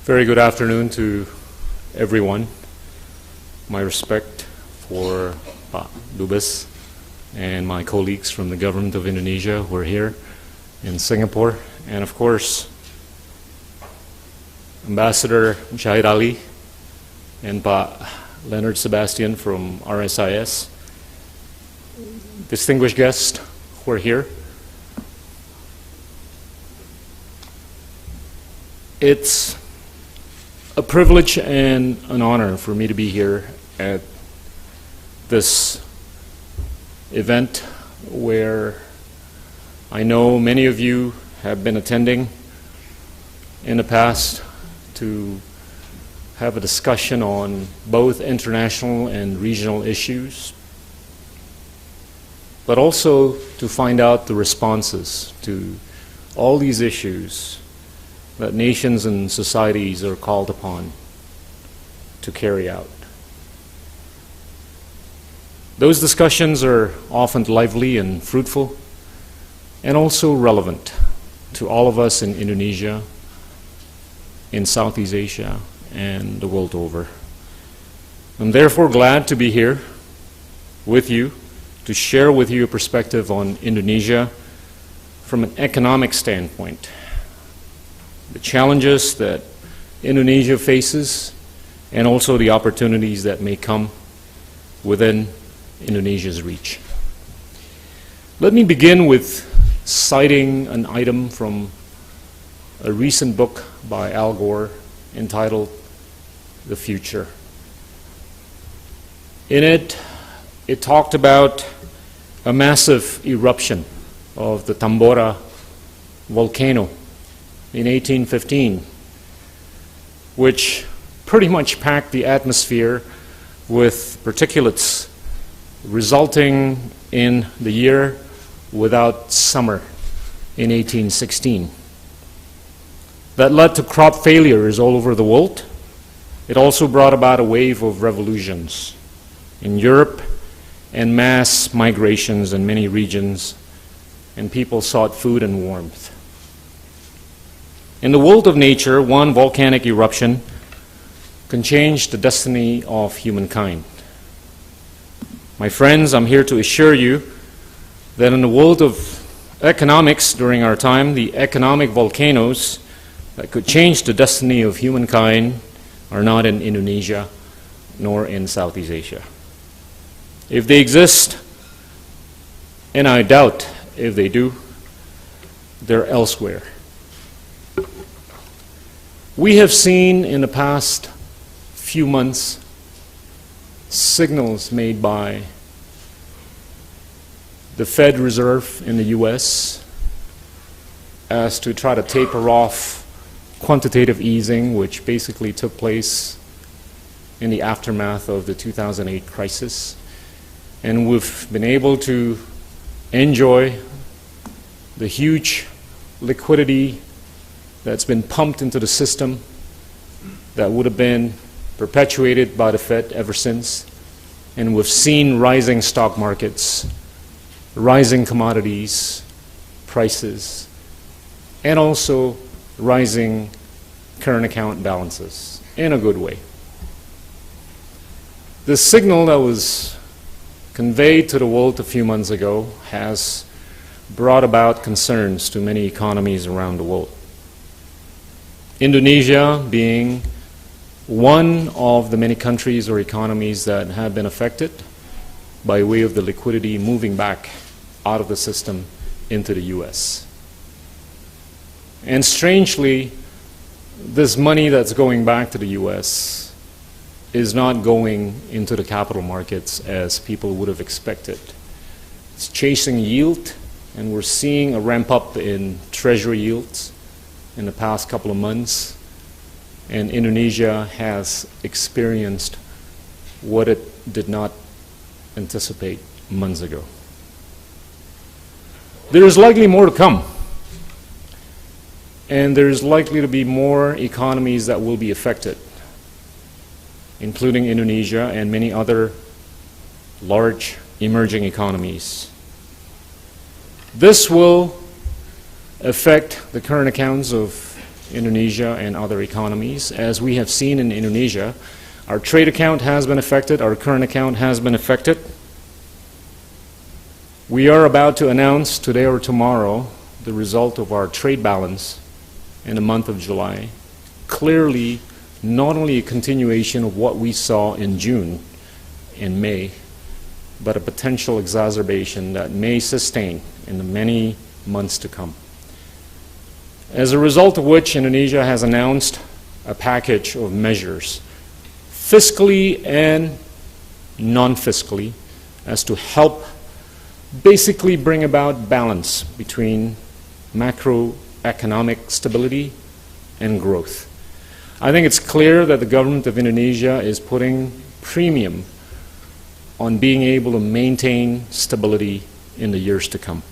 Very good afternoon to everyone. My respect for Pak Dubes and my colleagues from the government of Indonesia who are here in Singapore, and of course Ambassador Shahid Ali and Pak Leonard Sebastian from RSIS, distinguished guests who are here. It's a privilege and an honor for me to be here at this event where I know many of you have been attending in the past to have a discussion on both international and regional issues, but also to find out the responses to all these issues that nations and societies are called upon to carry out. Those discussions are often lively and fruitful, and also relevant to all of us in Indonesia, in Southeast Asia, and the world over. I'm therefore glad to be here with you to share with you a perspective on Indonesia from an economic standpoint, the challenges that Indonesia faces, and also the opportunities that may come within Indonesia's reach. Let me begin with citing an item from a recent book by Al Gore entitled The Future. In it, it talked about a massive eruption of the Tambora volcano in 1815, which pretty much packed the atmosphere with particulates, resulting in the year without summer in 1816. That led to crop failures all over the world. It also brought about a wave of revolutions in Europe and mass migrations in many regions, and people sought food and warmth. In the world of nature, one volcanic eruption can change the destiny of humankind. My friends, I'm here to assure you that in the world of economics during our time, the economic volcanoes that could change the destiny of humankind are not in Indonesia nor in Southeast Asia. If they exist, and I doubt if they do, they're elsewhere. We have seen in the past few months signals made by the Fed Reserve in the US as to try to taper off quantitative easing, which basically took place in the aftermath of the 2008 crisis. And we've been able to enjoy the huge liquidity that's been pumped into the system that would have been perpetuated by the Fed ever since. And we've seen rising stock markets, rising commodities prices, and also rising current account balances in a good way. The signal that was conveyed to the world a few months ago has brought about concerns to many economies around the world. Indonesia being one of the many countries or economies that have been affected by way of the liquidity moving back out of the system into the US. And strangely, this money that's going back to the US is not going into the capital markets as people would have expected. It's chasing yield, and we're seeing a ramp up in treasury yields in the past couple of months, and Indonesia has experienced what it did not anticipate months ago. There is likely more to come, and there is likely to be more economies that will be affected, including Indonesia and many other large emerging economies. This will affect the current accounts of Indonesia and other economies. As we have seen in Indonesia, our trade account has been affected, our current account has been affected. We are about to announce today or tomorrow the result of our trade balance in the month of July. Clearly, not only a continuation of what we saw in June and May, but a potential exacerbation that may sustain in the many months to come. As a result of which, Indonesia has announced a package of measures, fiscally and non-fiscally, as to help basically bring about balance between macroeconomic stability and growth. I think it's clear that the government of Indonesia is putting premium on being able to maintain stability in the years to come.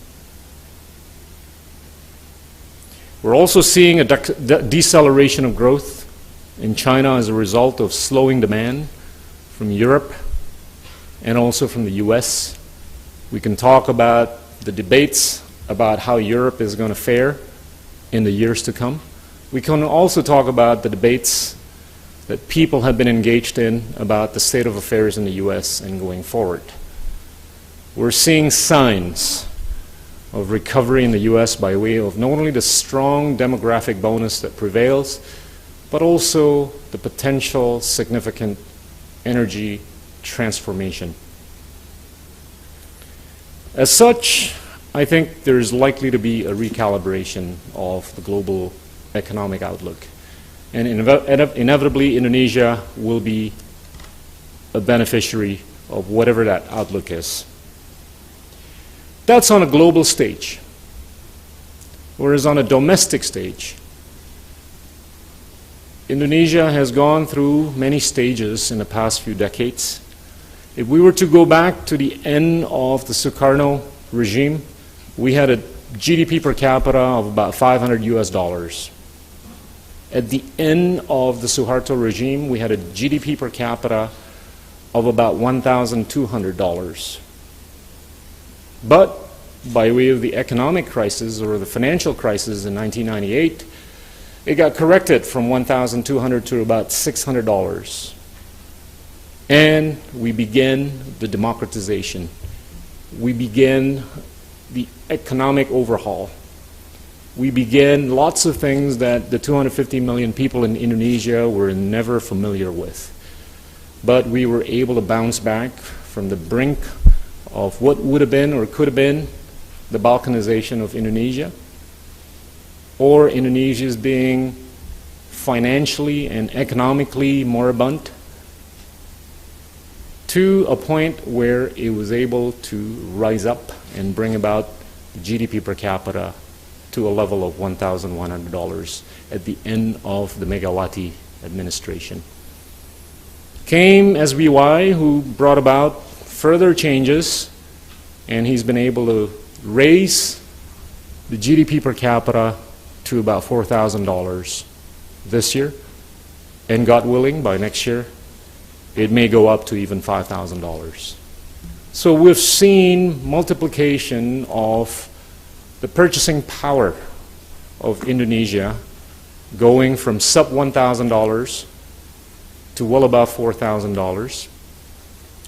We're also seeing a deceleration of growth in China as a result of slowing demand from Europe and also from the US. We can talk about the debates about how Europe is going to fare in the years to come. We can also talk about the debates that people have been engaged in about the state of affairs in the US and going forward. We're seeing signs of recovery in the US by way of not only the strong demographic bonus that prevails, but also the potential significant energy transformation. As such, I think there is likely to be a recalibration of the global economic outlook. And inevitably, Indonesia will be a beneficiary of whatever that outlook is. That's on a global stage. Whereas on a domestic stage, Indonesia has gone through many stages in the past few decades. If we were to go back to the end of the Sukarno regime, we had a GDP per capita of about $500 US. At the end of the Suharto regime, we had a GDP per capita of about $1,200. But by way of the economic crisis or the financial crisis in 1998, it got corrected from $1,200 to about $600. And we began the democratization. We began the economic overhaul. We began lots of things that the 250 million people in Indonesia were never familiar with. But we were able to bounce back from the brink of what would have been or could have been the Balkanization of Indonesia, or Indonesia's being financially and economically moribund, to a point where it was able to rise up and bring about GDP per capita to a level of $1,100 at the end of the Megawati administration. Came SBY, who brought about further changes, and he's been able to raise the GDP per capita to about $4,000 this year, and God willing, by next year, it may go up to even $5,000. So we've seen multiplication of the purchasing power of Indonesia going from sub $1,000 to well above $4,000.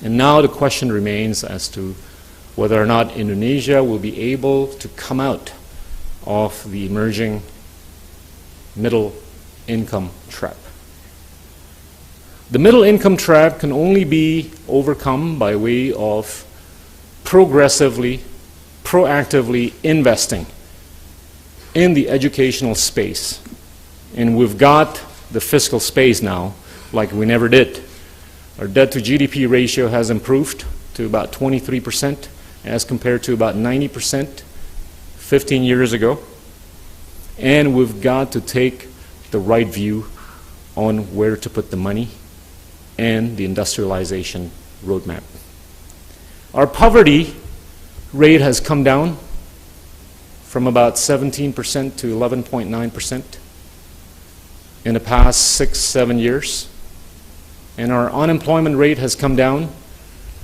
And now the question remains as to whether or not Indonesia will be able to come out of the emerging middle income trap. The middle income trap can only be overcome by way of progressively, proactively investing in the educational space. And we've got the fiscal space now like we never did. Our debt to GDP ratio has improved to about 23% as compared to about 90% 15 years ago. And we've got to take the right view on where to put the money and the industrialization roadmap. Our poverty rate has come down from about 17% to 11.9% in the past 6-7 years. And our unemployment rate has come down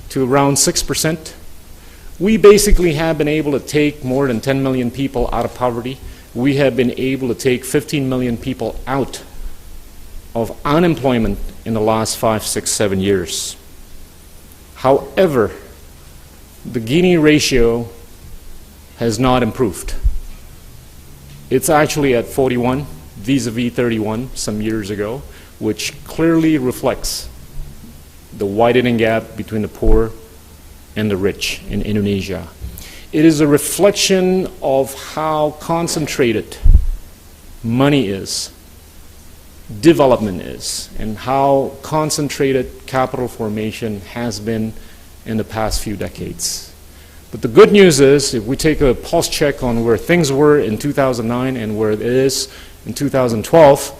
to around 6%. We basically have been able to take more than 10 million people out of poverty we have been able to take 15 million people out of unemployment in the last 5, 6, 7 years. However, the Gini ratio has not improved. It's actually at 41 vis-a-vis 31 some years ago, which clearly reflects the widening gap between the poor and the rich in Indonesia. It is a reflection of how concentrated money is, development is, and how concentrated capital formation has been in the past few decades. But the good news is, if we take a pulse check on where things were in 2009 and where it is in 2012,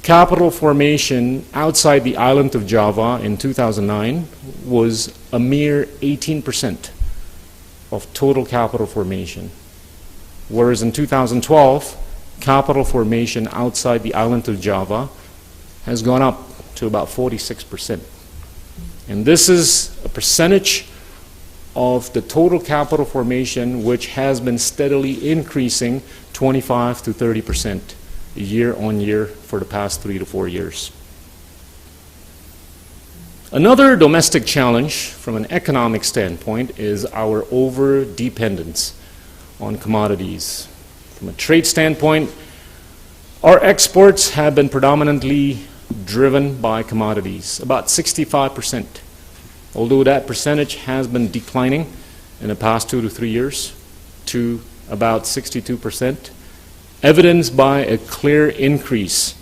capital formation outside the island of Java in 2009 was a mere 18% of total capital formation. Whereas in 2012, capital formation outside the island of Java has gone up to about 46%. And this is a percentage of the total capital formation which has been steadily increasing 25 to 30% year on year for the past 3 to 4 years. Another domestic challenge from an economic standpoint is our over-dependence on commodities. From a trade standpoint, our exports have been predominantly driven by commodities, about 65%, although that percentage has been declining in the past 2 to 3 years to about 62%, evidenced by a clear increase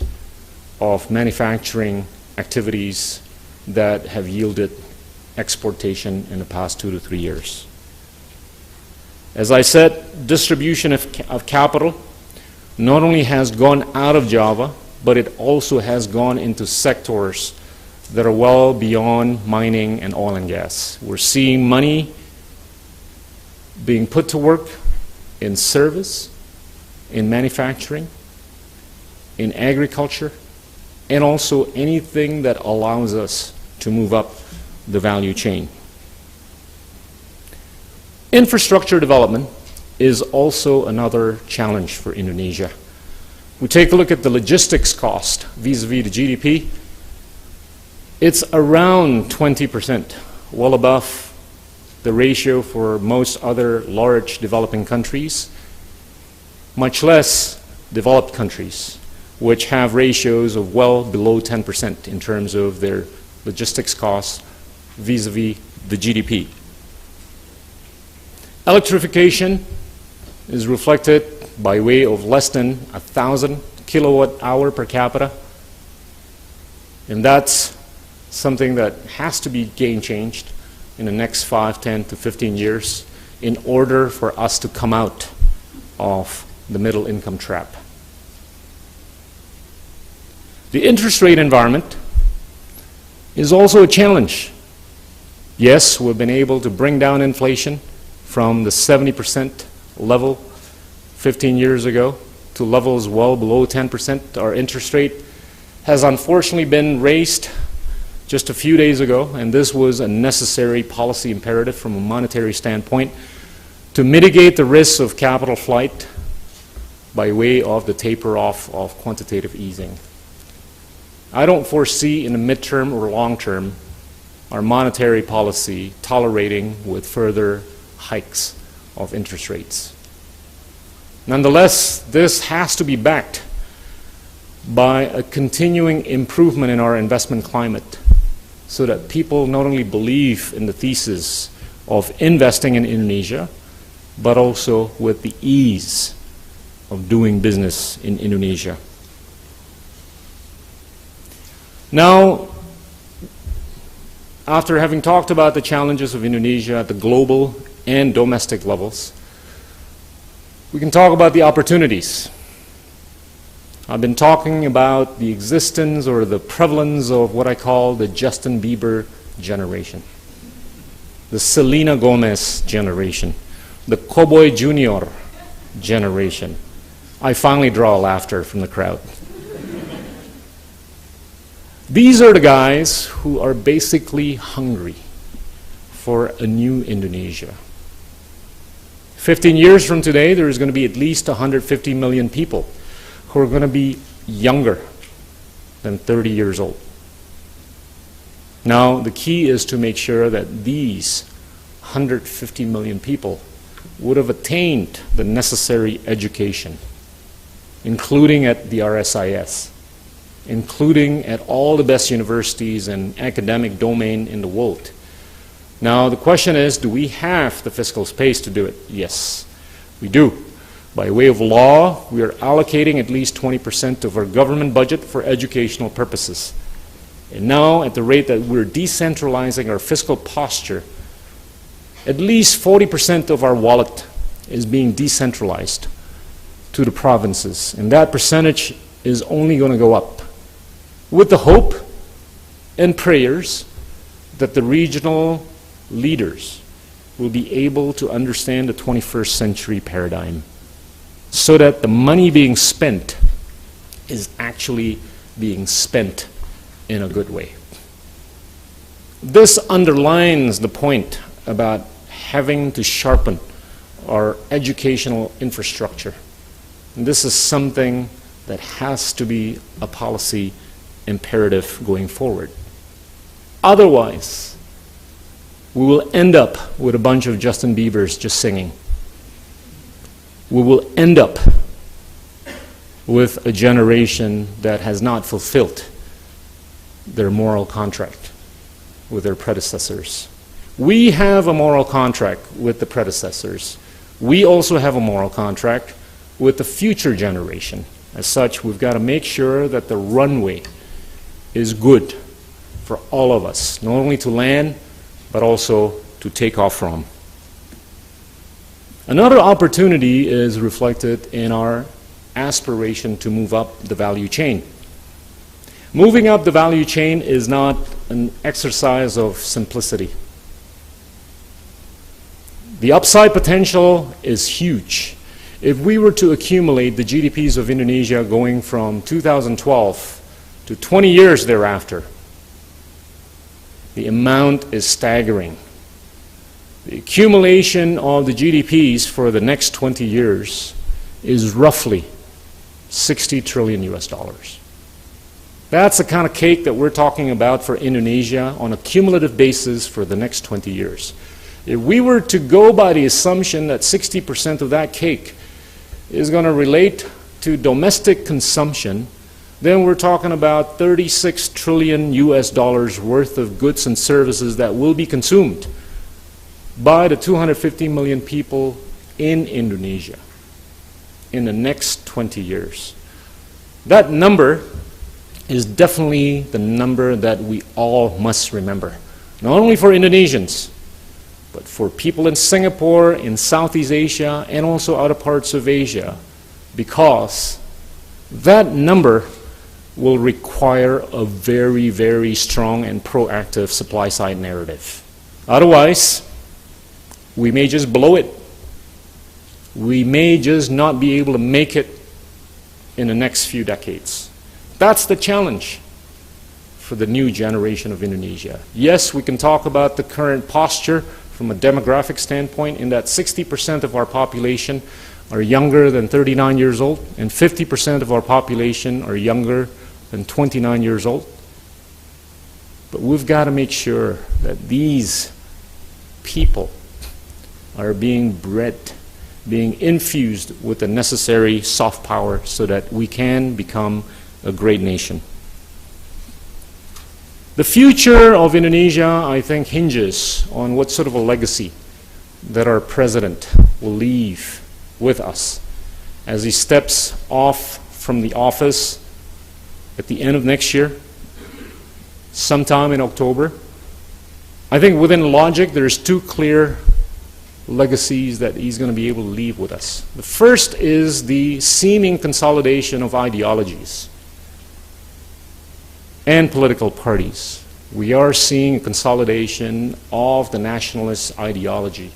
of manufacturing activities that have yielded exportation in the past 2 to 3 years. As I said, distribution of capital not only has gone out of Java, but it also has gone into sectors that are well beyond mining and oil and gas. We're seeing money being put to work in service, in manufacturing, in agriculture, and also anything that allows us to move up the value chain. Infrastructure development is also another challenge for Indonesia. We take a look at the logistics cost vis-a-vis the GDP. It's around 20%, well above the ratio for most other large developing countries, much less developed countries, which have ratios of well below 10% in terms of their logistics costs vis-a-vis the GDP. Electrification is reflected by way of less than 1,000 kilowatt hour per capita, and that's something that has to be game changed in the next 5, 10 to 15 years in order for us to come out of the middle income trap. The interest rate environment is also a challenge. Yes, we've been able to bring down inflation from the 70% level 15 years ago to levels well below 10%. Our interest rate has unfortunately been raised just a few days ago, and this was a necessary policy imperative from a monetary standpoint to mitigate the risks of capital flight by way of the taper off of quantitative easing. I don't foresee in the midterm or long term our monetary policy tolerating with further hikes of interest rates. Nonetheless, this has to be backed by a continuing improvement in our investment climate so that people not only believe in the thesis of investing in Indonesia, but also with the ease of doing business in Indonesia. Now, after having talked about the challenges of Indonesia at the global and domestic levels, we can talk about the opportunities. I've been talking about the existence or the prevalence of what I call the Justin Bieber generation, the Selena Gomez generation, the Cowboy Junior generation. I finally draw laughter from the crowd. These are the guys who are basically hungry for a new Indonesia. 15 years from today, there is going to be at least 150 million people who are going to be younger than 30 years old. Now, the key is to make sure that these 150 million people would have attained the necessary education, including at the RSIS, including at all the best universities and academic domain in the world. Now, the question is, do we have the fiscal space to do it? Yes, we do. By way of law, we are allocating at least 20% of our government budget for educational purposes. And now, at the rate that we're decentralizing our fiscal posture, at least 40% of our wallet is being decentralized to the provinces. And that percentage is only going to go up, with the hope and prayers that the regional leaders will be able to understand the 21st century paradigm, so that the money being spent is actually being spent in a good way. This underlines the point about having to sharpen our educational infrastructure. And this is something that has to be a policy imperative going forward. Otherwise, we will end up with a bunch of Justin Biebers just singing. We will end up with a generation that has not fulfilled their moral contract with their predecessors. We have a moral contract with the predecessors. We also have a moral contract with the future generation. As such, we've got to make sure that the runway is good for all of us, not only to land, but also to take off from. Another opportunity is reflected in our aspiration to move up the value chain. Moving up the value chain is not an exercise of simplicity. The upside potential is huge. If we were to accumulate the GDPs of Indonesia going from 2012 to 20 years thereafter, the amount is staggering. The accumulation of the GDPs for the next 20 years is roughly 60 trillion US dollars. That's the kind of cake that we're talking about for Indonesia on a cumulative basis for the next 20 years. If we were to go by the assumption that 60% of that cake is going to relate to domestic consumption, then we're talking about 36 trillion US dollars worth of goods and services that will be consumed by the 250 million people in Indonesia in the next 20 years. That number is definitely the number that we all must remember, not only for Indonesians, but for people in Singapore, in Southeast Asia, and also other parts of Asia, because that number will require a very, very strong and proactive supply-side narrative. Otherwise, we may just blow it. We may just not be able to make it in the next few decades. That's the challenge for the new generation of Indonesia. Yes, we can talk about the current posture from a demographic standpoint, in that 60% of our population are younger than 39 years old, and 50% of our population are younger than 29 years old. But we've got to make sure that these people are being bred, being infused with the necessary soft power so that we can become a great nation. The future of Indonesia, I think, hinges on what sort of a legacy that our president will leave with us as he steps off from the office at the end of next year, sometime in October. I think within logic, there's two clear legacies that he's going to be able to leave with us. The first is the seeming consolidation of ideologies and political parties. We are seeing a consolidation of the nationalist ideology.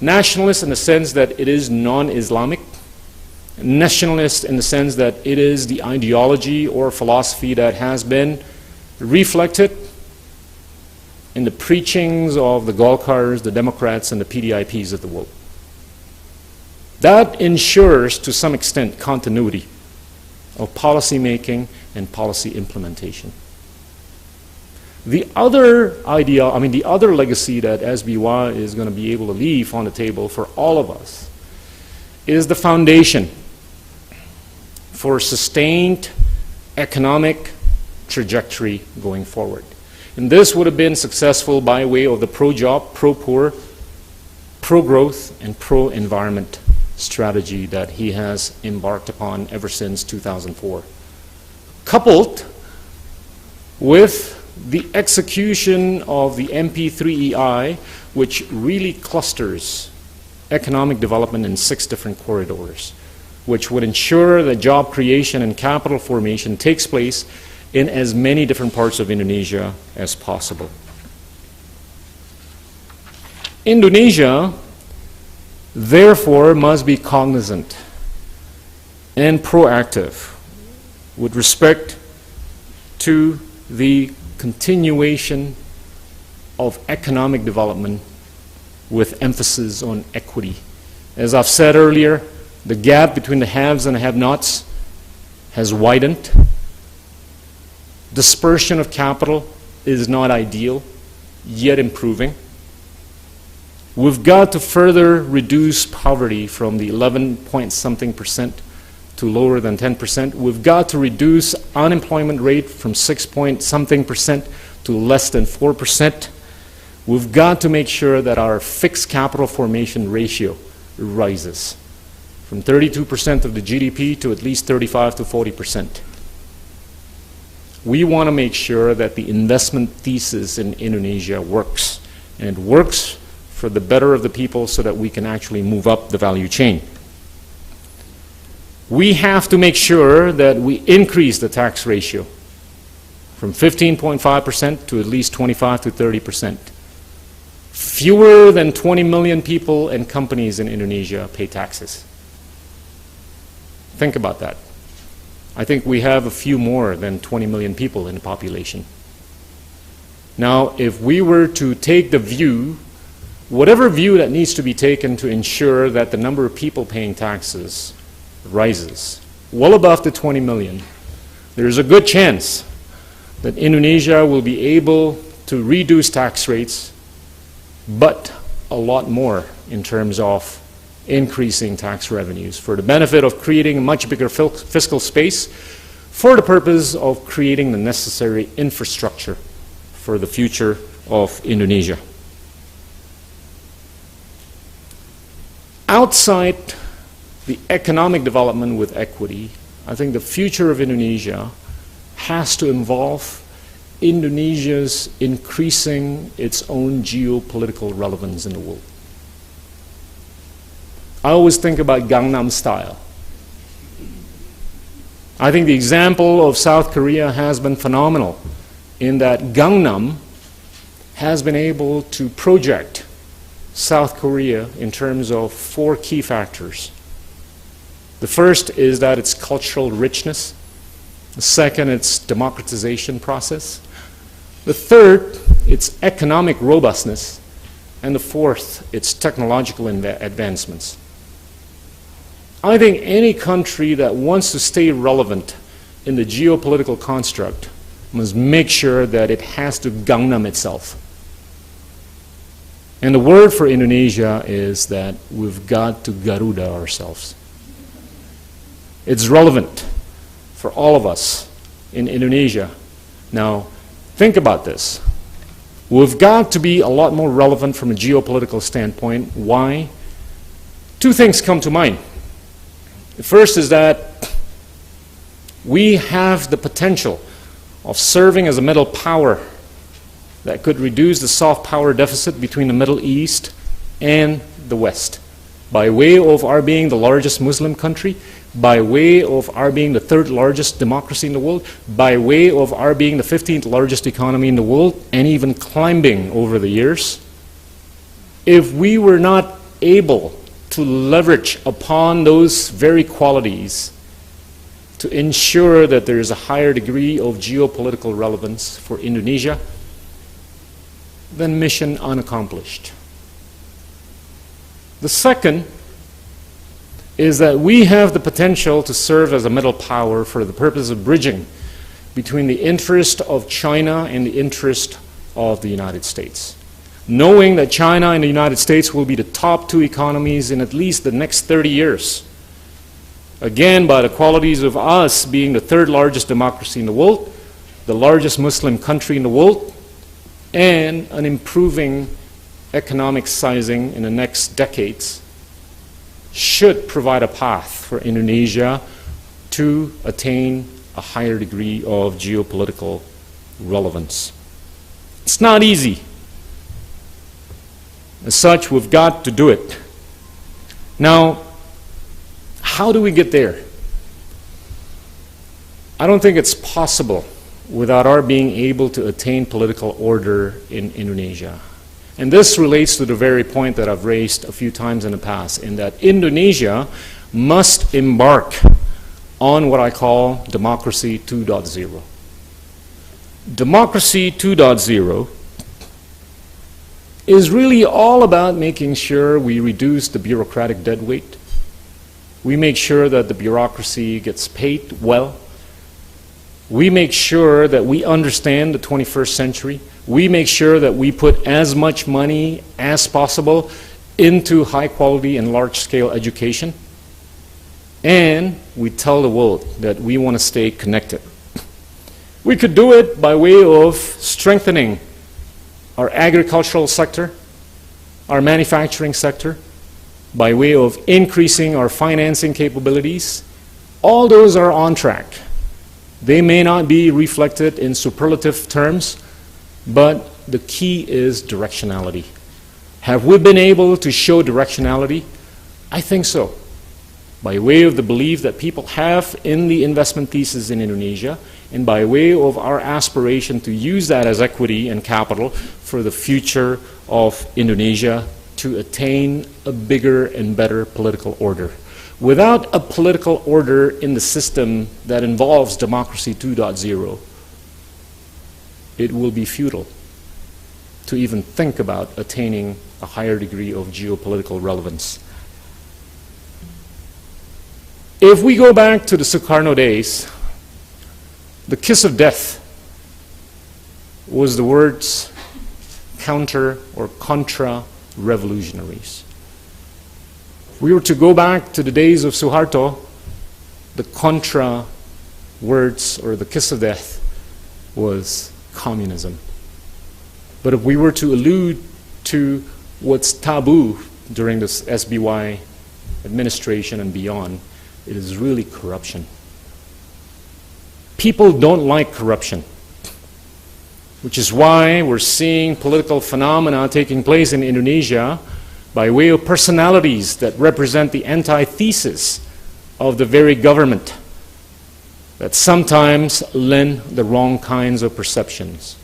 Nationalist in the sense that it is non-Islamic, nationalist in the sense that it is the ideology or philosophy that has been reflected in the preachings of the Golkars, the Democrats, and the PDIPs of the world. That ensures, to some extent, continuity of policy making and policy implementation. The other idea, the other legacy that SBY is going to be able to leave on the table for all of us is the foundation for sustained economic trajectory going forward. And this would have been successful by way of the pro-job, pro-poor, pro-growth, and pro-environment strategy that he has embarked upon ever since 2004. Coupled with the execution of the MP3EI, which really clusters economic development in 6 different corridors, which would ensure that job creation and capital formation takes place in as many different parts of Indonesia as possible. Indonesia, therefore, must be cognizant and proactive with respect to the continuation of economic development with emphasis on equity. As I've said earlier, the gap between the haves and the have-nots has widened. Dispersion of capital is not ideal, yet improving. We've got to further reduce poverty from the 11-point-something% to lower than 10%. We've got to reduce unemployment rate from 6-point-something% to less than 4%. We've got to make sure that our fixed capital formation ratio rises from 32% of the GDP to at least 35 to 40%. We want to make sure that the investment thesis in Indonesia works, and it works for the better of the people so that we can actually move up the value chain. We have to make sure that we increase the tax ratio from 15.5% to at least 25 to 30%. Fewer than 20 million people and companies in Indonesia pay taxes. Think about that. I think we have a few more than 20 million people in the population. Now, if we were to take the view, whatever view that needs to be taken to ensure that the number of people paying taxes rises well above the 20 million, there's a good chance that Indonesia will be able to reduce tax rates, but a lot more in terms of increasing tax revenues for the benefit of creating a much bigger fiscal space for the purpose of creating the necessary infrastructure for the future of Indonesia. Outside the economic development with equity, I think the future of Indonesia has to involve Indonesia's increasing its own geopolitical relevance in the world. I always think about Gangnam Style. I think the example of South Korea has been phenomenal in that Gangnam has been able to project South Korea in terms of 4 key factors. The first is that its cultural richness. The second, its democratization process. The third, its economic robustness. And the fourth, its technological advancements. I think any country that wants to stay relevant in the geopolitical construct must make sure that it has to Gangnam itself. And the word for Indonesia is that we've got to Garuda ourselves. It's relevant for all of us in Indonesia. Now, think about this. We've got to be a lot more relevant from a geopolitical standpoint. Why? 2 things come to mind. The first is that we have the potential of serving as a middle power that could reduce the soft power deficit between the Middle East and the West by way of our being the largest Muslim country, by way of our being the 3rd largest democracy in the world, by way of our being the 15th largest economy in the world, and even climbing over the years. If we were not able to leverage upon those very qualities to ensure that there is a higher degree of geopolitical relevance for Indonesia, then mission unaccomplished. The second is that we have the potential to serve as a middle power for the purpose of bridging between the interest of China and the interest of the United States. Knowing that China and the United States will be the top two economies in at least the next 30 years. Again, by the qualities of us being the third largest democracy in the world, the largest Muslim country in the world, and an improving economic sizing in the next decades, should provide a path for Indonesia to attain a higher degree of geopolitical relevance. It's not easy. As such, we've got to do it. Now, how do we get there? I don't think it's possible without our being able to attain political order in Indonesia. And this relates to the very point that I've raised a few times in the past, in that Indonesia must embark on what I call Democracy 2.0. Democracy 2.0 is really all about making sure we reduce the bureaucratic dead weight. We make sure that the bureaucracy gets paid well. We make sure that we understand the 21st century. We make sure that we put as much money as possible into high quality and large scale education. And we tell the world that we want to stay connected. We could do it by way of strengthening our agricultural sector, our manufacturing sector, by way of increasing our financing capabilities. All those are on track. They may not be reflected in superlative terms, but the key is directionality. Have we been able to show directionality? I think so. By way of the belief that people have in the investment thesis in Indonesia, and by way of our aspiration to use that as equity and capital for the future of Indonesia to attain a bigger and better political order. Without a political order in the system that involves Democracy 2.0, it will be futile to even think about attaining a higher degree of geopolitical relevance. If we go back to the Sukarno days, the kiss of death was the words counter or contra-revolutionaries. If we were to go back to the days of Suharto, the contra words or the kiss of death was communism. But if we were to allude to what's taboo during this SBY administration and beyond, it is really corruption. People don't like corruption, which is why we're seeing political phenomena taking place in Indonesia by way of personalities that represent the antithesis of the very government that sometimes lend the wrong kinds of perceptions.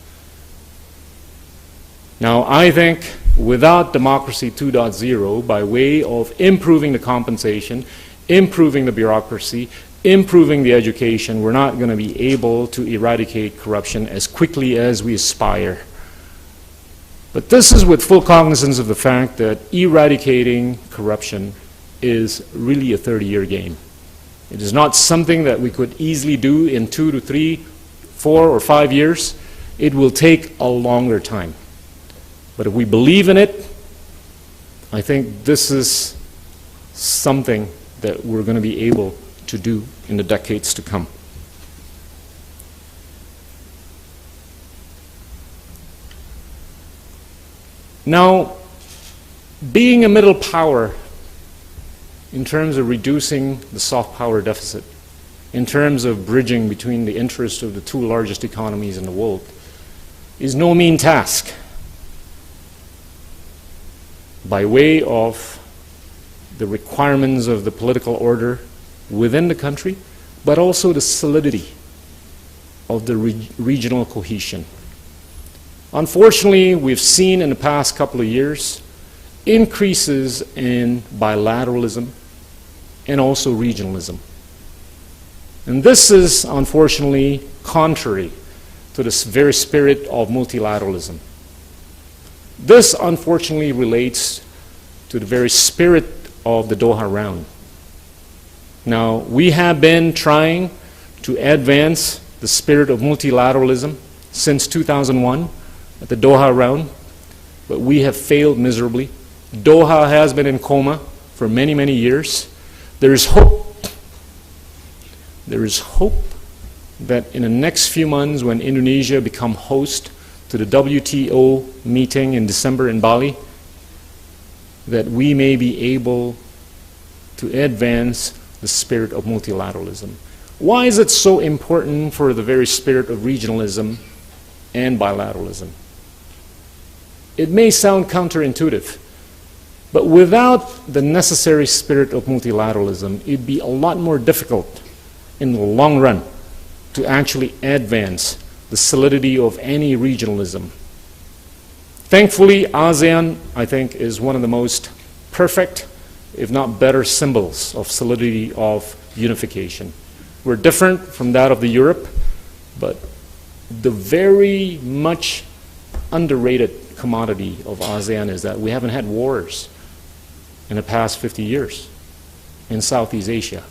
Now, I think without Democracy 2.0, by way of improving the compensation, improving the bureaucracy, improving the education, we're not going to be able to eradicate corruption as quickly as we aspire. But this is with full cognizance of the fact that eradicating corruption is really a 30-year game. It is not something that we could easily do in 2 to 3, 4, or 5 years. It will take a longer time. But if we believe in it, I think this is something that we're going to be able to do in the decades to come. Now, being a middle power in terms of reducing the soft power deficit, in terms of bridging between the interests of the two largest economies in the world, is no mean task. By way of the requirements of the political order within the country, but also the solidity of the regional cohesion. Unfortunately, we've seen in the past couple of years increases in bilateralism and also regionalism. And this is unfortunately contrary to the very spirit of multilateralism. This unfortunately relates to the very spirit of the Doha round. Now, we have been trying to advance the spirit of multilateralism since 2001 at the Doha round, but we have failed miserably. Doha has been in coma for many, many years. There is hope. There is hope that in the next few months, when Indonesia become host to the WTO meeting in December in Bali, that we may be able to advance the spirit of multilateralism. Why is it so important for the very spirit of regionalism and bilateralism? It may sound counterintuitive, but without the necessary spirit of multilateralism, it'd be a lot more difficult in the long run to actually advance the solidity of any regionalism. Thankfully, ASEAN, I think, is one of the most perfect, if not better, symbols of solidity of unification. We're different from that of the Europe, but the very much underrated commodity of ASEAN is that we haven't had wars in the past 50 years in Southeast Asia.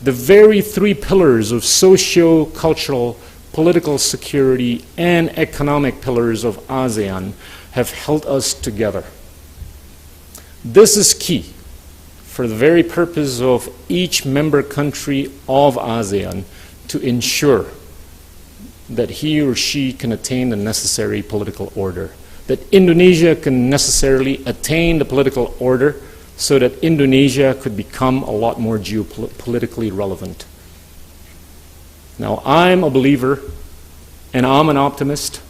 The very three pillars of socio-cultural, political security, and economic pillars of ASEAN have held us together. This is key for the very purpose of each member country of ASEAN to ensure that he or she can attain the necessary political order, that Indonesia can necessarily attain the political order so that Indonesia could become a lot more geopolitically relevant. Now, I'm a believer and I'm an optimist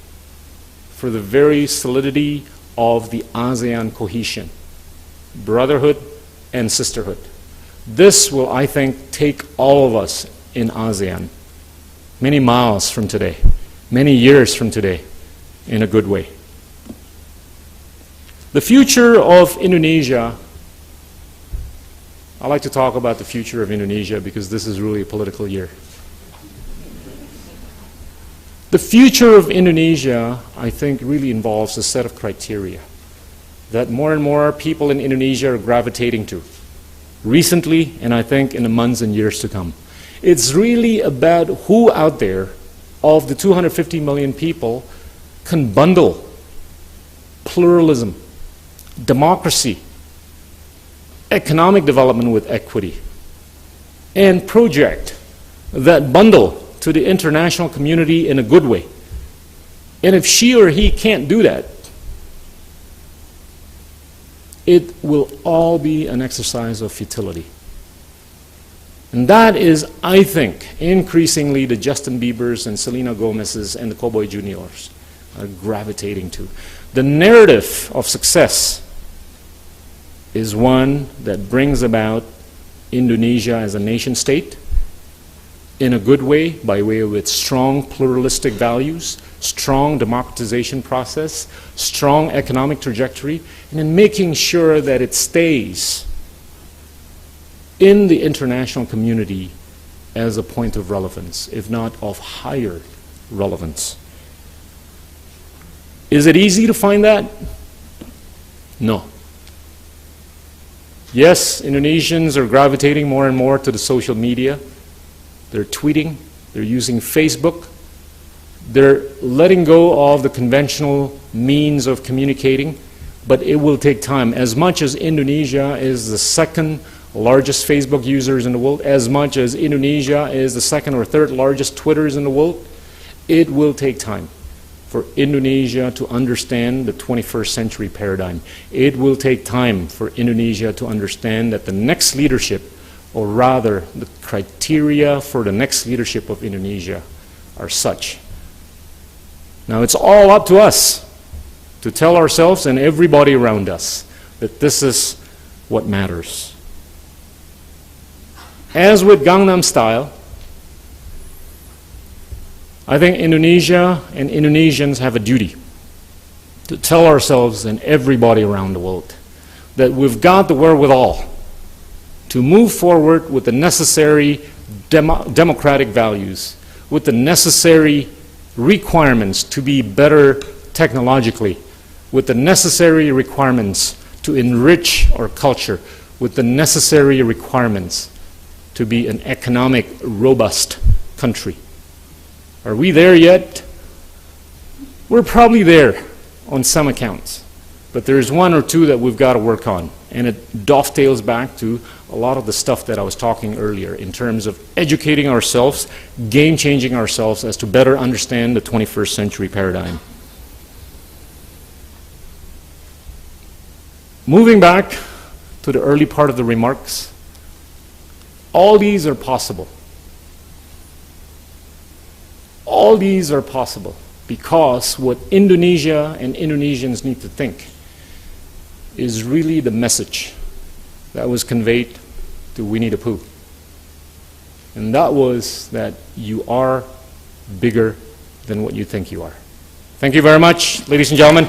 for the very solidity of the ASEAN cohesion, brotherhood and sisterhood. This will, I think, take all of us in ASEAN many miles from today, many years from today, in a good way. The future of Indonesia, I like to talk about the future of Indonesia because this is really a political year. The future of Indonesia, I think, really involves a set of criteria that more and more people in Indonesia are gravitating to recently, and I think in the months and years to come. It's really about who out there of the 250 million people can bundle pluralism, democracy, economic development with equity, and project that bundle to the international community in a good way. And if she or he can't do that, it will all be an exercise of futility. And that is, I think, increasingly the Justin Biebers and Selena Gomez's and the Cowboy Juniors are gravitating to. The narrative of success is one that brings about Indonesia as a nation state in a good way, by way of its strong pluralistic values, strong democratization process, strong economic trajectory, and in making sure that it stays in the international community as a point of relevance, if not of higher relevance. Is it easy to find that? No. Yes, Indonesians are gravitating more and more to the social media. They're tweeting, they're using Facebook, they're letting go of the conventional means of communicating, but it will take time. As much as Indonesia is the second largest Facebook users in the world, as much as Indonesia is the second or third largest Twitters in the world, it will take time for Indonesia to understand the 21st century paradigm. It will take time for Indonesia to understand that the next leadership, or rather the criteria for the next leadership of Indonesia, are such. Now it's all up to us to tell ourselves and everybody around us that this is what matters. As with Gangnam Style, I think Indonesia and Indonesians have a duty to tell ourselves and everybody around the world that we've got the wherewithal to move forward with the necessary democratic values, with the necessary requirements to be better technologically, with the necessary requirements to enrich our culture, with the necessary requirements to be an economic, robust country. Are we there yet? We're probably there on some accounts, but there's one or two that we've got to work on, and it dovetails back to a lot of the stuff that I was talking earlier in terms of educating ourselves, game-changing ourselves as to better understand the 21st century paradigm. Moving back to the early part of the remarks, all these are possible. All these are possible because what Indonesia and Indonesians need to think is really the message that was conveyed to Winnie the Pooh. And that was that you are bigger than what you think you are. Thank you very much, ladies and gentlemen.